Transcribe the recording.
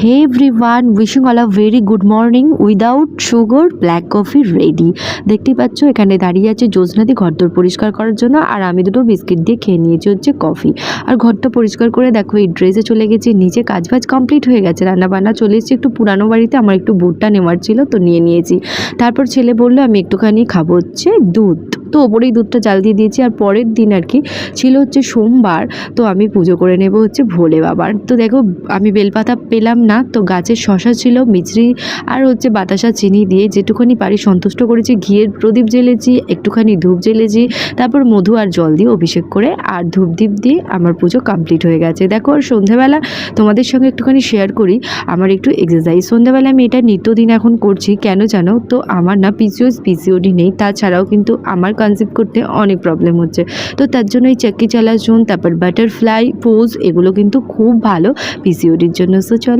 Hey everyone, wishing all a very good morning. Without sugar black coffee ready. দেখতেই পাচ্ছ এখানে দাঁড়িয়ে আছে জ্যোৎস্নাদি ঘরদোর পরিষ্কার করার জন্য, আর আমি দুটো বিস্কিট দিয়ে খেয়ে নিয়েছি হচ্ছে কফি। আর ঘরটা পরিষ্কার করে দেখো এই ড্রেসে চলে গেছি নিচে, কাজবাজ কমপ্লিট হয়ে গেছে, রান্নাবান্না চলে এসেছি। একটু পুরানো বাড়িতে আমার একটু বুটটা নেওয়ার ছিল, তো নিয়ে নিয়েছি। তারপর ছেলে বললো আমি একটুখানি খাবো হচ্ছে দুধ, তো ওপরেই দুধটা জাল দিয়ে দিয়েছি। আর পরের দিন আর কি ছিল হচ্ছে সোমবার, তো আমি পুজো করে নেব হচ্ছে ভোলে বাবার। তো দেখো আমি বেলপাতা পেলাম না, তো গাছের শশা ছিল, মিছরি আর হচ্ছে বাতাসা চিনি দিয়ে যেটুখানি পারি সন্তুষ্ট করেছি। ঘিয়ের প্রদীপ জ্বেলেছি, একটুখানি ধূপ জ্বেলেছি, তারপর মধু আর জল দিয়ে অভিষেক করে আর ধূপদীপ দিয়ে আমার পুজো কমপ্লিট হয়ে গেছে। দেখো আর সন্ধ্যাবেলা তোমাদের সঙ্গে একটুখানি শেয়ার করি আমার একটু এক্সারসাইজ। সন্ধ্যাবেলা আমি এটা নিত্যদিন এখন করছি, কেন জানো তো? আমার না পিসিওডি নেই, তাছাড়াও কিন্তু আমার কনসেপ্ট করতে অনেক প্রবলেম হচ্ছে, তো তার জন্য এই চাক্কি চালাচুন, তারপর বাটারফ্লাই পোজ, এগুলো কিন্তু খুব ভালো পিসিওডির জন্য। সো চলো